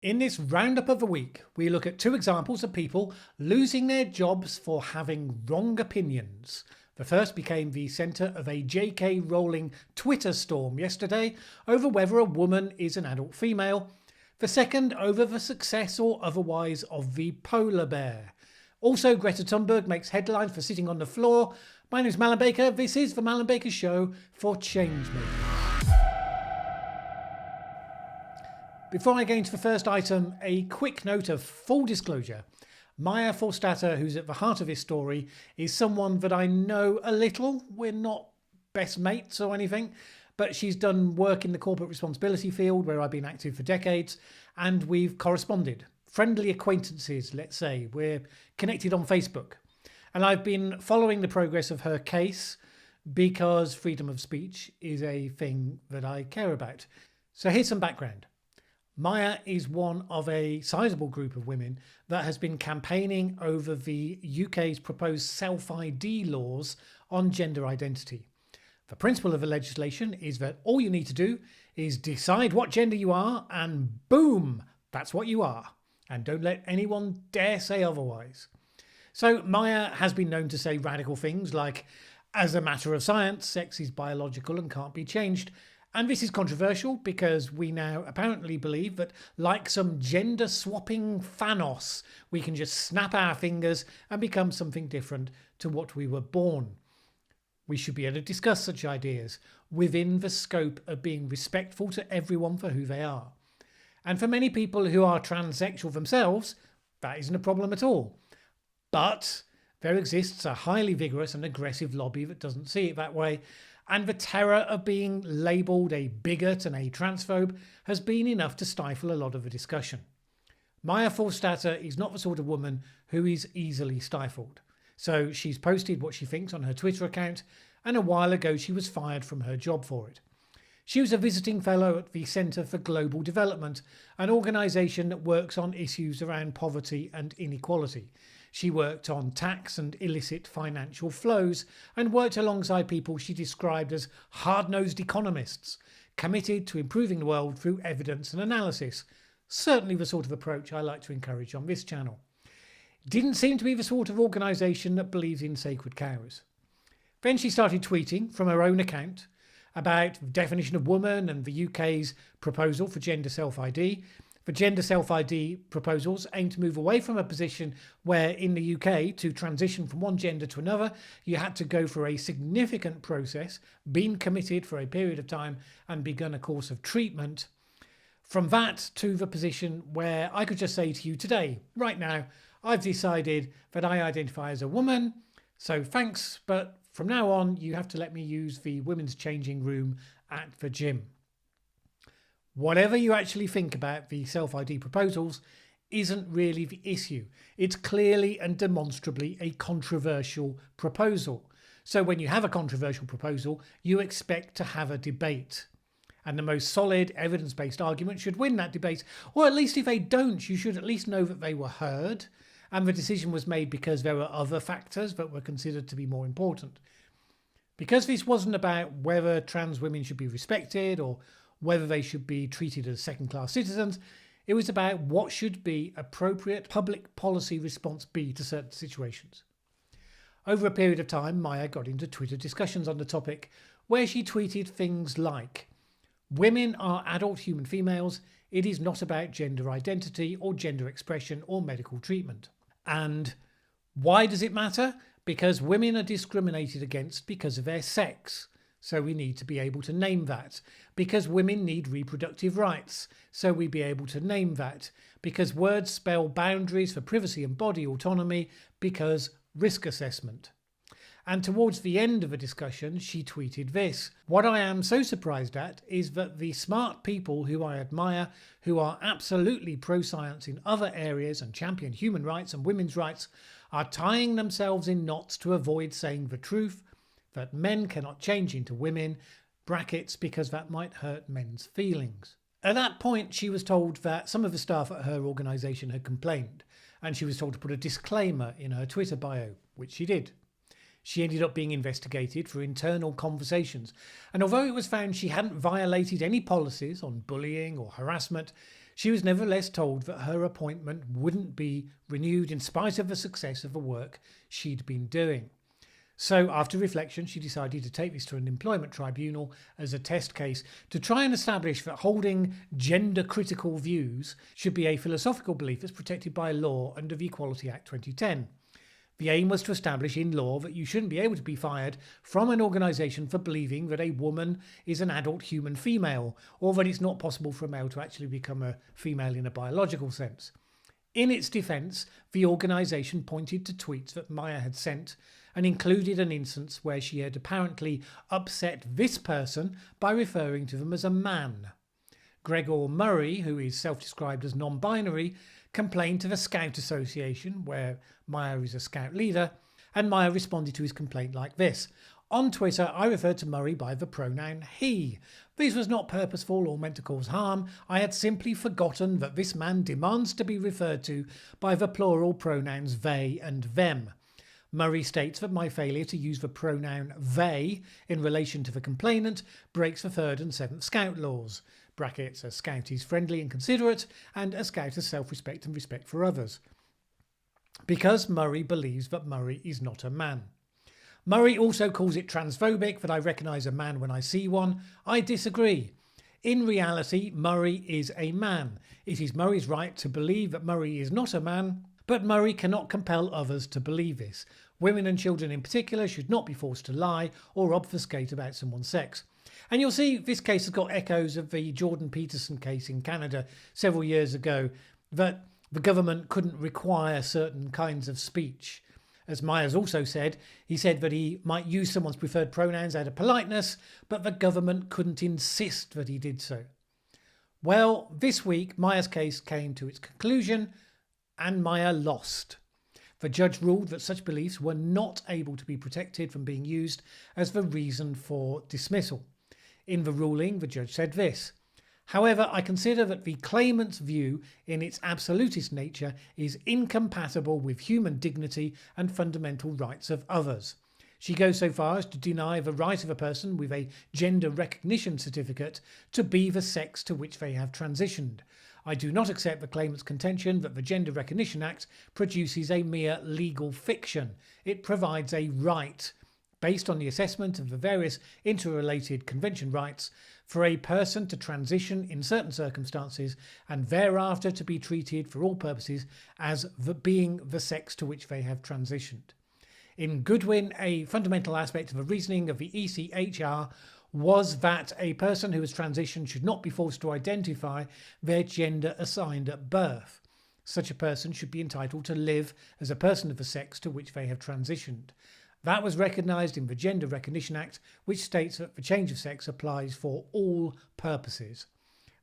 In this roundup of the week, we look at two examples of people losing their jobs for having wrong opinions. The first became the centre of a J.K. Rowling Twitter storm yesterday over whether a woman is an adult female. The second over the success or otherwise of the polar bear. Also, Greta Thunberg makes headlines for sitting on the floor. My name is Mallen Baker. This is the Mallen Baker Show for Changemakers. Before I go into the first item, a quick note of full disclosure. Maya Forstater, who's at the heart of this story, is someone that I know a little. We're not best mates or anything, but she's done work in the corporate responsibility field where I've been active for decades, and we've corresponded. Friendly acquaintances, let's say. We're connected on Facebook. And I've been following the progress of her case because freedom of speech is a thing that I care about. So here's some background. Maya is one of a sizable group of women that has been campaigning over the UK's proposed self-ID laws on gender identity. The principle of the legislation is that all you need to do is decide what gender you are and boom, that's what you are. And don't let anyone dare say otherwise. So Maya has been known to say radical things like, as a matter of science, sex is biological and can't be changed. And this is controversial because we now apparently believe that, like some gender-swapping Thanos, we can just snap our fingers and become something different to what we were born. We should be able to discuss such ideas within the scope of being respectful to everyone for who they are. And for many people who are transsexual themselves, that isn't a problem at all. But there exists a highly vigorous and aggressive lobby that doesn't see it that way. And the terror of being labelled a bigot and a transphobe has been enough to stifle a lot of the discussion. Maya Forstater is not the sort of woman who is easily stifled. So she's posted what she thinks on her Twitter account, and a while ago she was fired from her job for it. She was a visiting fellow at the Centre for Global Development, an organisation that works on issues around poverty and inequality. She worked on tax and illicit financial flows and worked alongside people she described as hard-nosed economists, committed to improving the world through evidence and analysis. Certainly the sort of approach I like to encourage on this channel. Didn't seem to be the sort of organisation that believes in sacred cows. Then she started tweeting from her own account about the definition of woman and the UK's proposal for gender self-ID. The gender self-ID proposals aim to move away from a position where in the UK, to transition from one gender to another, you had to go through a significant process, been committed for a period of time and begun a course of treatment. From that to the position where I could just say to you today, right now, I've decided that I identify as a woman, so thanks, but from now on you have to let me use the women's changing room at the gym. Whatever you actually think about the self-ID proposals isn't really the issue. It's clearly and demonstrably a controversial proposal. So when you have a controversial proposal, you expect to have a debate. And the most solid evidence-based argument should win that debate. Or at least if they don't, you should at least know that they were heard and the decision was made because there were other factors that were considered to be more important. Because this wasn't about whether trans women should be respected or whether they should be treated as second-class citizens, it was about what should be appropriate public policy response be to certain situations. Over a period of time, Maya got into Twitter discussions on the topic where she tweeted things like, "Women are adult human females. It is not about gender identity or gender expression or medical treatment." And why does it matter? Because women are discriminated against because of their sex. So we need to be able to name that. Because women need reproductive rights. So we be able to name that. Because words spell boundaries for privacy and body autonomy. Because risk assessment. And towards the end of the discussion, she tweeted this. "What I am so surprised at is that the smart people who I admire, who are absolutely pro-science in other areas and champion human rights and women's rights, are tying themselves in knots to avoid saying the truth, that men cannot change into women, brackets, because that might hurt men's feelings." At that point, she was told that some of the staff at her organisation had complained, and she was told to put a disclaimer in her Twitter bio, which she did. She ended up being investigated for internal conversations, and although it was found she hadn't violated any policies on bullying or harassment, She was nevertheless told that her appointment wouldn't be renewed in spite of the success of the work she'd been doing. So, after reflection, she decided to take this to an employment tribunal as a test case to try and establish that holding gender-critical views should be a philosophical belief that's protected by law under the Equality Act 2010. The aim was to establish in law that you shouldn't be able to be fired from an organisation for believing that a woman is an adult human female, or that it's not possible for a male to actually become a female in a biological sense. In its defence, the organisation pointed to tweets that Maya had sent and included an instance where she had apparently upset this person by referring to them as a man. Gregor Murray, who is self-described as non-binary, complained to the Scout Association, where Maya is a Scout leader, and Maya responded to his complaint like this. On Twitter, I referred to Murray by the pronoun he. This was not purposeful or meant to cause harm. I had simply forgotten that this man demands to be referred to by the plural pronouns they and them. Murray states that my failure to use the pronoun they in relation to the complainant breaks the 3rd and 7th Scout laws. Brackets, a Scout is friendly and considerate, and a Scout has self-respect and respect for others. Because Murray believes that Murray is not a man. Murray also calls it transphobic that I recognise a man when I see one. I disagree. In reality, Murray is a man. It is Murray's right to believe that Murray is not a man, but Murray cannot compel others to believe this. Women and children in particular should not be forced to lie or obfuscate about someone's sex. And you'll see this case has got echoes of the Jordan Peterson case in Canada several years ago, that the government couldn't require certain kinds of speech. As Myers also said, he said that he might use someone's preferred pronouns out of politeness, but the government couldn't insist that he did so. Well, this week, Myers' case came to its conclusion, and Maya lost. The judge ruled that such beliefs were not able to be protected from being used as the reason for dismissal. In the ruling, the judge said this: however, I consider that the claimant's view in its absolutist nature is incompatible with human dignity and fundamental rights of others. She goes so far as to deny the right of a person with a gender recognition certificate to be the sex to which they have transitioned. I do not accept the claimant's contention that the Gender Recognition Act produces a mere legal fiction. It provides a right, based on the assessment of the various interrelated convention rights, for a person to transition in certain circumstances and thereafter to be treated for all purposes as being the sex to which they have transitioned. In Goodwin, a fundamental aspect of the reasoning of the ECHR was that a person who has transitioned should not be forced to identify their gender assigned at birth. Such a person should be entitled to live as a person of the sex to which they have transitioned. That was recognised in the Gender Recognition Act, which states that the change of sex applies for all purposes.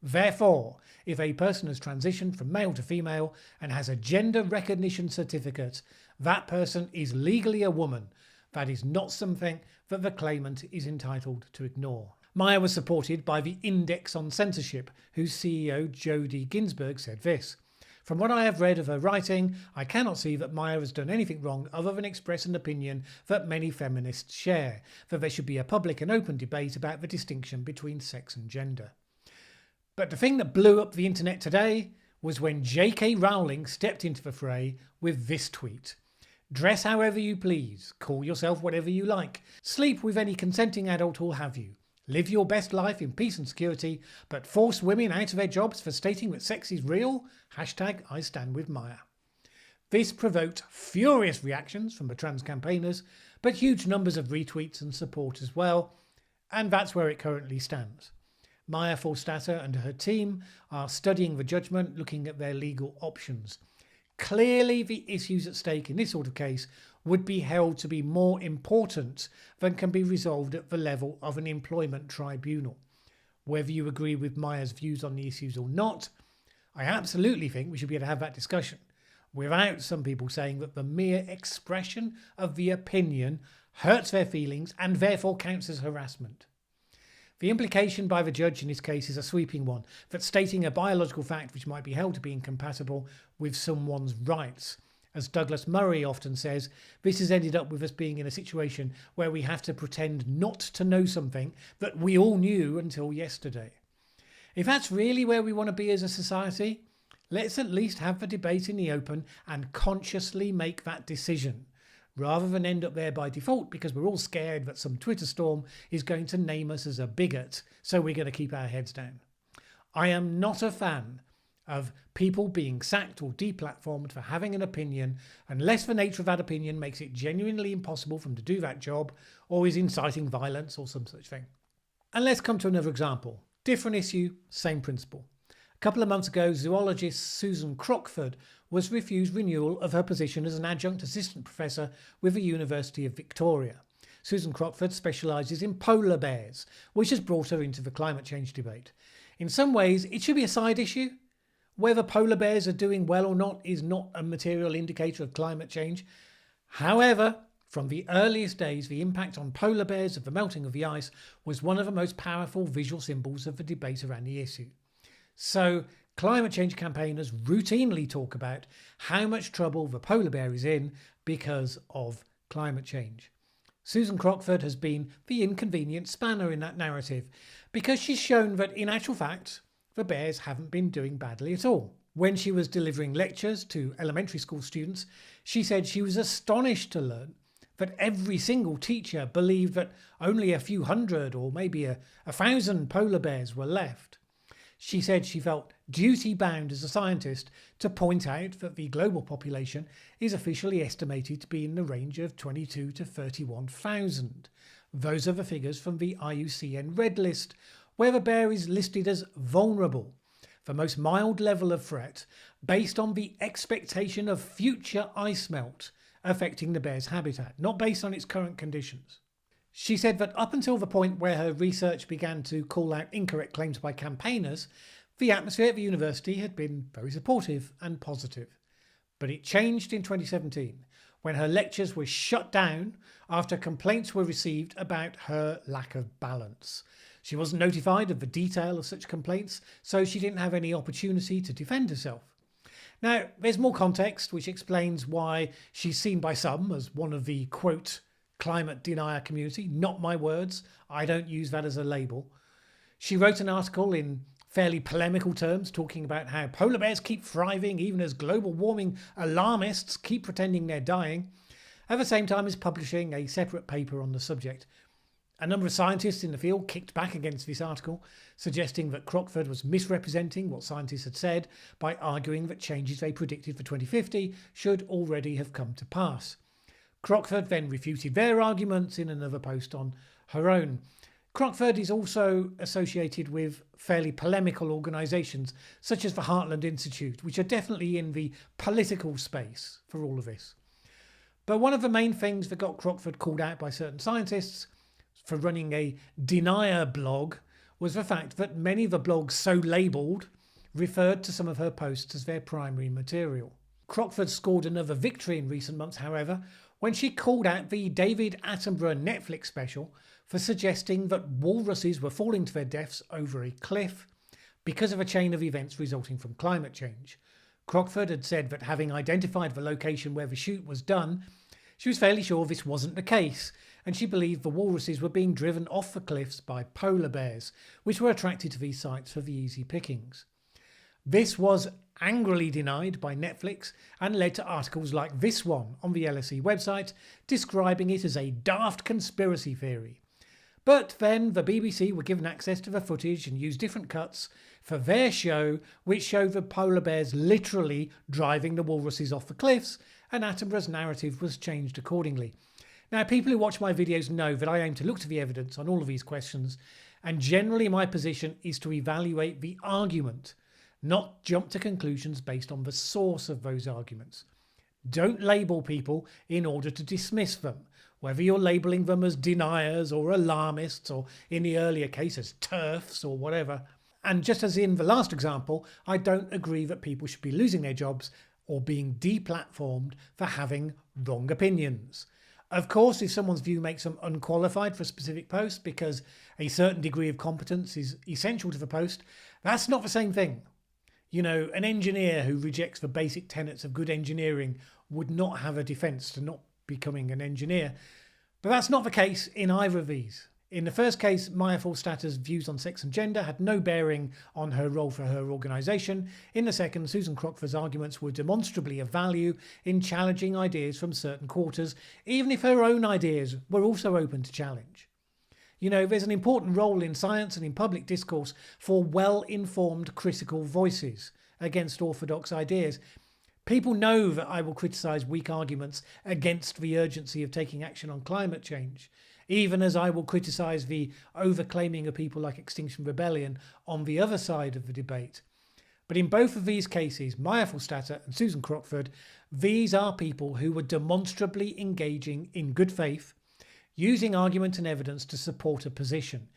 Therefore, if a person has transitioned from male to female and has a gender recognition certificate, that person is legally a woman. That is not something that the claimant is entitled to ignore. Maya was supported by the Index on Censorship, whose CEO Jody Ginsburg said this: from what I have read of her writing, I cannot see that Maya has done anything wrong other than express an opinion that many feminists share, that there should be a public and open debate about the distinction between sex and gender. But the thing that blew up the internet today was when J.K. Rowling stepped into the fray with this tweet: dress however you please, call yourself whatever you like, sleep with any consenting adult who'll have you, live your best life in peace and security, but force women out of their jobs for stating that sex is real? #I stand with Maya. This provoked furious reactions from the trans campaigners, but huge numbers of retweets and support as well, and that's where it currently stands. Maya Forstater and her team are studying the judgment, looking at their legal options. Clearly, the issues at stake in this sort of case would be held to be more important than can be resolved at the level of an employment tribunal. Whether you agree with Maya's views on the issues or not, I absolutely think we should be able to have that discussion without some people saying that the mere expression of the opinion hurts their feelings and therefore counts as harassment. The implication by the judge in this case is a sweeping one, that stating a biological fact which might be held to be incompatible with someone's rights. As Douglas Murray often says, this has ended up with us being in a situation where we have to pretend not to know something that we all knew until yesterday. If that's really where we want to be as a society, let's at least have the debate in the open and consciously make that decision, rather than end up there by default because we're all scared that some Twitter storm is going to name us as a bigot, so we're going to keep our heads down. I am not a fan of people being sacked or deplatformed for having an opinion unless the nature of that opinion makes it genuinely impossible for them to do that job or is inciting violence or some such thing. And let's come to another example. Different issue, same principle. A couple of months ago, zoologist Susan Crockford was refused renewal of her position as an adjunct assistant professor with the University of Victoria. Susan Crockford specialises in polar bears, which has brought her into the climate change debate. In some ways, it should be a side issue. Whether polar bears are doing well or not is not a material indicator of climate change. However, from the earliest days, the impact on polar bears of the melting of the ice was one of the most powerful visual symbols of the debate around the issue. So, climate change campaigners routinely talk about how much trouble the polar bear is in because of climate change. Susan Crockford has been the inconvenient spanner in that narrative because she's shown that in actual fact, the bears haven't been doing badly at all. When she was delivering lectures to elementary school students, she said she was astonished to learn that every single teacher believed that only a few hundred or maybe a 1,000 polar bears were left. She said she felt duty-bound as a scientist to point out that the global population is officially estimated to be in the range of 22 to 31,000. Those are the figures from the IUCN Red List, where the bear is listed as vulnerable, the most mild level of threat, based on the expectation of future ice melt affecting the bear's habitat, not based on its current conditions. She said that up until the point where her research began to call out incorrect claims by campaigners, the atmosphere at the university had been very supportive and positive. But it changed in 2017, when her lectures were shut down after complaints were received about her lack of balance. She wasn't notified of the detail of such complaints, so she didn't have any opportunity to defend herself. Now, there's more context which explains why she's seen by some as one of the, quote, climate denier community. Not my words. I don't use that as a label. She wrote an article in fairly polemical terms talking about how polar bears keep thriving even as global warming alarmists keep pretending they're dying, at the same time as publishing a separate paper on the subject. A number of scientists in the field kicked back against this article, suggesting that Crockford was misrepresenting what scientists had said by arguing that changes they predicted for 2050 should already have come to pass. Crockford then refuted their arguments in another post on her own. Crockford is also associated with fairly polemical organisations such as the Heartland Institute, which are definitely in the political space for all of this. But one of the main things that got Crockford called out by certain scientists for running a denier blog was the fact that many of the blogs so labelled referred to some of her posts as their primary material. Crockford scored another victory in recent months, however, when she called out the David Attenborough Netflix special for suggesting that walruses were falling to their deaths over a cliff because of a chain of events resulting from climate change. Crockford had said that having identified the location where the shoot was done, she was fairly sure this wasn't the case, and she believed the walruses were being driven off the cliffs by polar bears, which were attracted to these sites for the easy pickings. This was angrily denied by Netflix and led to articles like this one on the LSE website describing it as a daft conspiracy theory. But then the BBC were given access to the footage and used different cuts for their show, which showed the polar bears literally driving the walruses off the cliffs, and Attenborough's narrative was changed accordingly. Now, people who watch my videos know that I aim to look to the evidence on all of these questions, and generally my position is to evaluate the argument, not jump to conclusions based on the source of those arguments. Don't label people in order to dismiss them, whether you're labelling them as deniers or alarmists or, in the earlier case, as TERFs or whatever. And just as in the last example, I don't agree that people should be losing their jobs or being deplatformed for having wrong opinions. Of course, if someone's view makes them unqualified for a specific post because a certain degree of competence is essential to the post, that's not the same thing. You know, an engineer who rejects the basic tenets of good engineering would not have a defence to not becoming an engineer. But that's not the case in either of these. In the first case, Maya Forstadter's views on sex and gender had no bearing on her role for her organisation. In the second, Susan Crockford's arguments were demonstrably of value in challenging ideas from certain quarters, even if her own ideas were also open to challenge. You know, there's an important role in science and in public discourse for well-informed critical voices against orthodox ideas. People know that I will criticise weak arguments against the urgency of taking action on climate change, even as I will criticise the overclaiming of people like Extinction Rebellion on the other side of the debate. But in both of these cases, Maya Forstadter and Susan Crockford, these are people who were demonstrably engaging in good faith, using argument and evidence to support a position.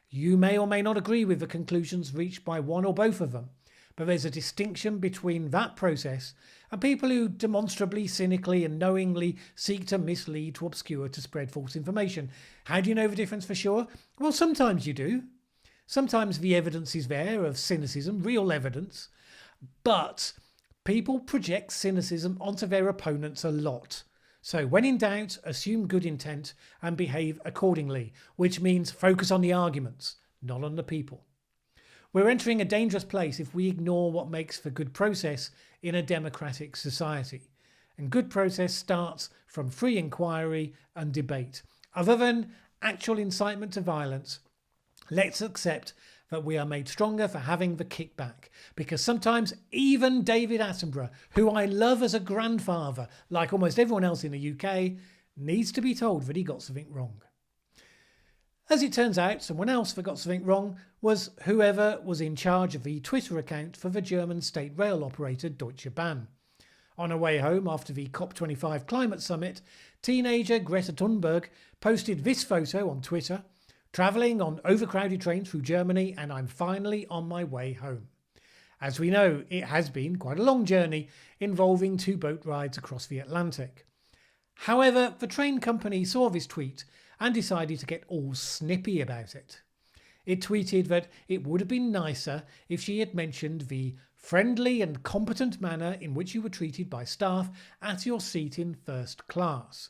You may or may not agree with the conclusions reached by one or both of them, but there's a distinction between that process and people who demonstrably, cynically and knowingly seek to mislead, to obscure, to spread false information. How do you know the difference for sure? Well, sometimes you do. Sometimes the evidence is there of cynicism, real evidence, but people project cynicism onto their opponents a lot. So when in doubt, assume good intent and behave accordingly, which means focus on the arguments, not on the people. We're entering a dangerous place if we ignore what makes for good process in a democratic society. And good process starts from free inquiry and debate. Other than actual incitement to violence, let's accept that we are made stronger for having the kickback. Because sometimes even David Attenborough, who I love as a grandfather, like almost everyone else in the UK, needs to be told that he got something wrong. As it turns out, someone else that got something wrong was whoever was in charge of the Twitter account for the German state rail operator Deutsche Bahn. On her way home after the COP25 climate summit, teenager Greta Thunberg posted this photo on Twitter: "Travelling on overcrowded trains through Germany, and I'm finally on my way home." As we know, it has been quite a long journey involving 2 boat rides across the Atlantic. However, the train company saw this tweet and decided to get all snippy about it. It tweeted that it would have been nicer if she had mentioned the friendly and competent manner in which you were treated by staff at your seat in first class.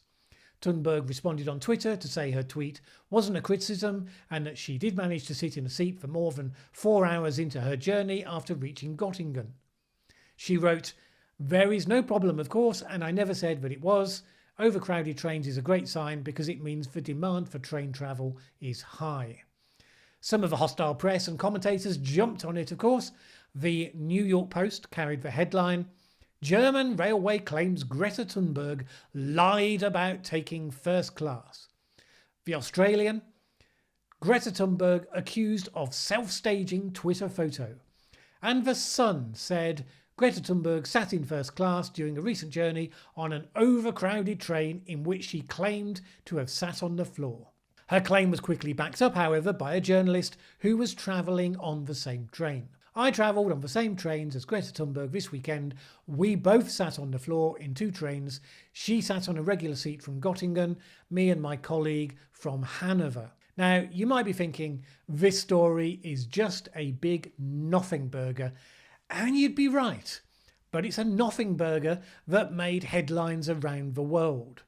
Thunberg responded on Twitter to say her tweet wasn't a criticism and that she did manage to sit in a seat for more than 4 hours into her journey after reaching Göttingen. She wrote, "There is no problem, of course, and I never said that it was. Overcrowded trains is a great sign because it means the demand for train travel is high." Some of the hostile press and commentators jumped on it, of course. The New York Post carried the headline, "German railway claims Greta Thunberg lied about taking first class." The Australian, "Greta Thunberg accused of self-staging Twitter photo." And The Sun said, "Greta Thunberg sat in first class during a recent journey on an overcrowded train in which she claimed to have sat on the floor." Her claim was quickly backed up, however, by a journalist who was travelling on the same train. "I travelled on the same trains as Greta Thunberg this weekend. We both sat on the floor in 2 trains. She sat on a regular seat from Göttingen, me and my colleague from Hanover." Now, you might be thinking, this story is just a big nothing burger. And you'd be right, but it's a nothing burger that made headlines around the world.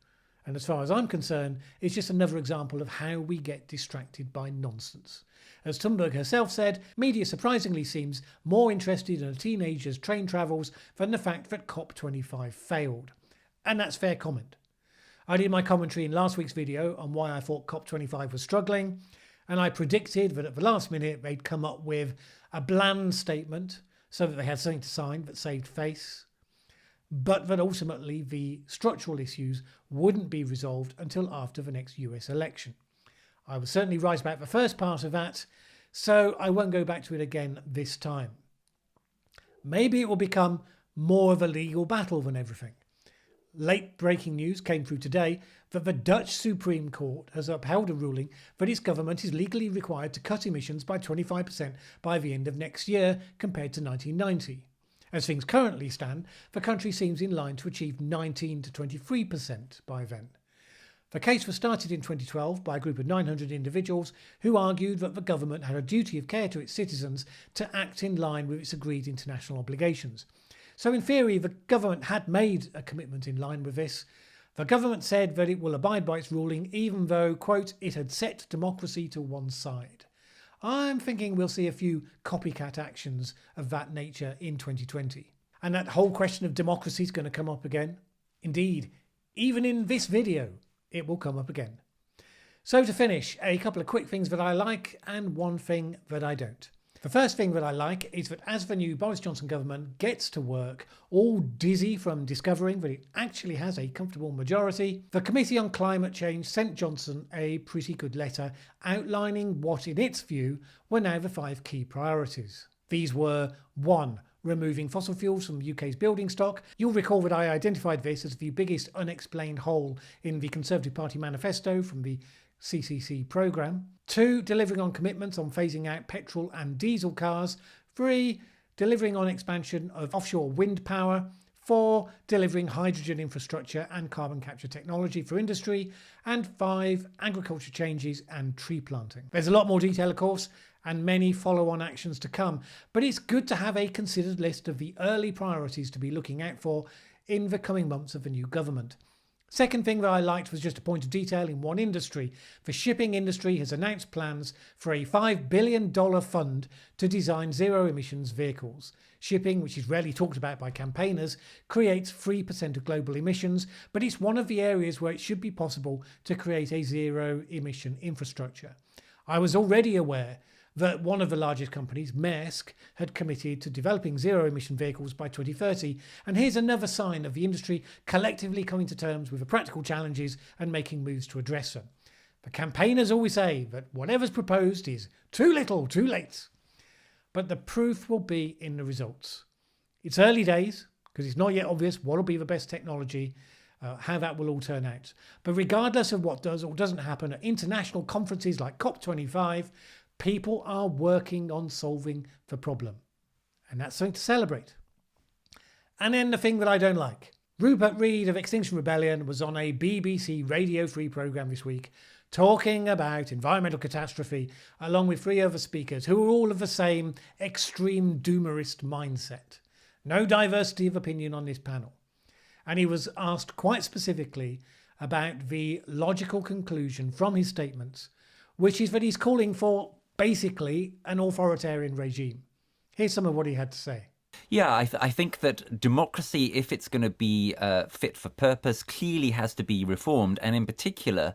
And as far as I'm concerned, it's just another example of how we get distracted by nonsense. As Thunberg herself said, media surprisingly seems more interested in a teenager's train travels than the fact that COP25 failed. And that's fair comment. I did my commentary in last week's video on why I thought COP25 was struggling, and I predicted that at the last minute they'd come up with a bland statement so that they had something to sign that saved face, but that ultimately the structural issues wouldn't be resolved until after the next US election. I was certainly right about the first part of that, so I won't go back to it again this time. Maybe it will become more of a legal battle than everything. Late breaking news came through today that the Dutch Supreme Court has upheld a ruling that its government is legally required to cut emissions by 25% by the end of next year compared to 1990. As things currently stand, the country seems in line to achieve 19 to 23% by then. The case was started in 2012 by a group of 900 individuals who argued that the government had a duty of care to its citizens to act in line with its agreed international obligations. So in theory, the government had made a commitment in line with this. The government said that it will abide by its ruling even though, quote, it had set democracy to one side. I'm thinking we'll see a few copycat actions of that nature in 2020. And that whole question of democracy is going to come up again. Indeed, even in this video, it will come up again. So to finish, a couple of quick things that I like and one thing that I don't. The first thing that I like is that as the new Boris Johnson government gets to work, all dizzy from discovering that it actually has a comfortable majority, the Committee on Climate Change sent Johnson a pretty good letter outlining what, in its view, were now the 5 key priorities. These were 1. Removing fossil fuels from the UK's building stock. You'll recall that I identified this as the biggest unexplained hole in the Conservative Party manifesto from the CCC programme. 2. Delivering on commitments on phasing out petrol and diesel cars. 3. Delivering on expansion of offshore wind power. 4. Delivering hydrogen infrastructure and carbon capture technology for industry. And 5. Agriculture changes and tree planting. There's a lot more detail, of course, and many follow-on actions to come, but it's good to have a considered list of the early priorities to be looking out for in the coming months of the new government. Second thing that I liked was just a point of detail in one industry. The shipping industry has announced plans for a $5 billion fund to design zero-emissions vehicles. Shipping, which is rarely talked about by campaigners, creates 3% of global emissions, but it's one of the areas where it should be possible to create a zero-emission infrastructure. I was already aware that one of the largest companies, Maersk, had committed to developing zero-emission vehicles by 2030. And here's another sign of the industry collectively coming to terms with the practical challenges and making moves to address them. The campaigners always say that whatever's proposed is too little, too late. But the proof will be in the results. It's early days, because it's not yet obvious what will be the best technology, how that will all turn out. But regardless of what does or doesn't happen at international conferences like COP25, people are working on solving the problem. And that's something to celebrate. And then the thing that I don't like. Rupert Read of Extinction Rebellion was on a BBC Radio 3 programme this week talking about environmental catastrophe along with 3 other speakers who were all of the same extreme doomerist mindset. No diversity of opinion on this panel. And he was asked quite specifically about the logical conclusion from his statements, which is that he's calling for basically an authoritarian regime. Here's some of what he had to say. Yeah, I think that democracy, if it's going to be fit for purpose, clearly has to be reformed. And in particular,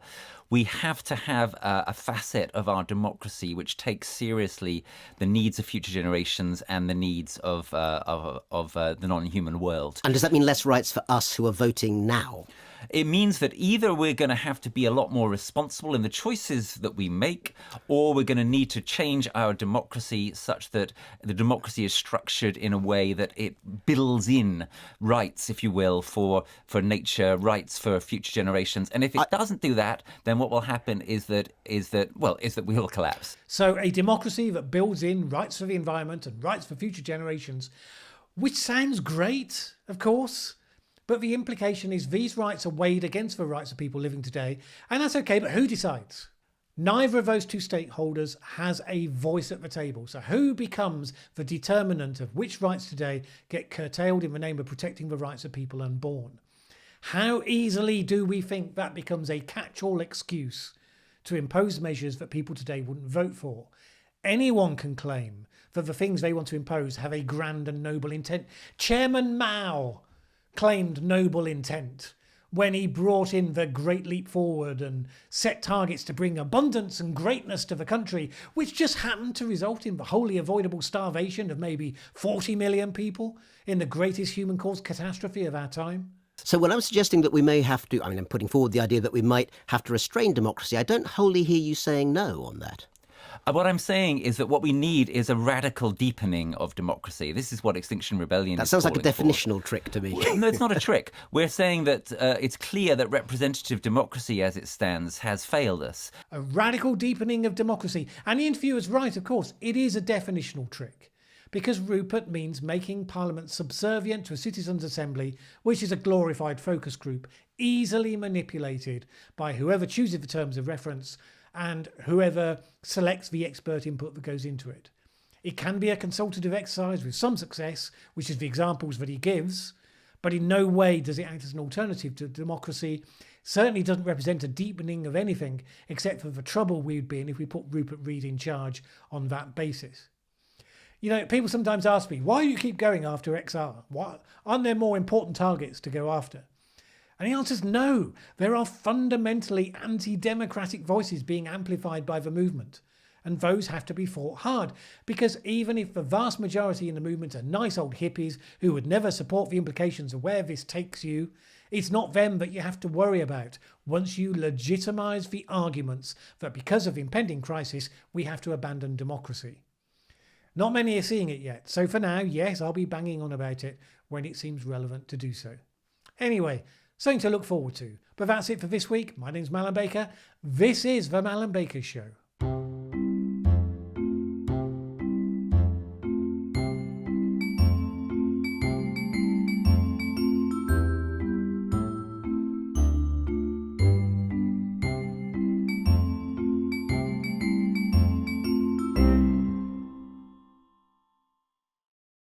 we have to have a facet of our democracy which takes seriously the needs of future generations and the needs of the non-human world. And does that mean less rights for us who are voting now? It means that either we're going to have to be a lot more responsible in the choices that we make, or we're going to need to change our democracy such that the democracy is structured in a way that it builds in rights, if you will, for nature, rights for future generations. And if it doesn't do that, then what will happen is that we will collapse. So a democracy that builds in rights for the environment and rights for future generations, which sounds great, of course. But the implication is these rights are weighed against the rights of people living today. And that's okay, but who decides? Neither of those 2 stakeholders has a voice at the table. So who becomes the determinant of which rights today get curtailed in the name of protecting the rights of people unborn? How easily do we think that becomes a catch-all excuse to impose measures that people today wouldn't vote for? Anyone can claim that the things they want to impose have a grand and noble intent. Chairman Mao claimed noble intent when he brought in the Great Leap Forward and set targets to bring abundance and greatness to the country, which just happened to result in the wholly avoidable starvation of maybe 40 million people in the greatest human-caused catastrophe of our time. So when I'm suggesting that we may have to, I'm putting forward the idea that we might have to restrain democracy, I don't wholly hear you saying no on that. What I'm saying is that what we need is a radical deepening of democracy. This is what Extinction Rebellion is calling for. That sounds like a definitional trick to me. No, it's not a trick. We're saying that it's clear that representative democracy as it stands has failed us. A radical deepening of democracy. And the interviewer's right, of course. It is a definitional trick. Because Rupert means making Parliament subservient to a citizens' assembly, which is a glorified focus group, easily manipulated by whoever chooses the terms of reference and whoever selects the expert input that goes into it. It can be a consultative exercise with some success, which is the examples that he gives, but in no way does it act as an alternative to democracy. Certainly doesn't represent a deepening of anything, except for the trouble we'd be in if we put Rupert Reed in charge on that basis. You know, people sometimes ask me, why do you keep going after XR? Why aren't there more important targets to go after? And the answer is no. There are fundamentally anti-democratic voices being amplified by the movement. And those have to be fought hard. Because even if the vast majority in the movement are nice old hippies who would never support the implications of where this takes you, it's not them that you have to worry about once you legitimise the arguments that because of impending crisis, we have to abandon democracy. Not many are seeing it yet. So for now, yes, I'll be banging on about it when it seems relevant to do so. Anyway, something to look forward to. But that's it for this week. My name's Mallen Baker. This is The Mallen Baker Show.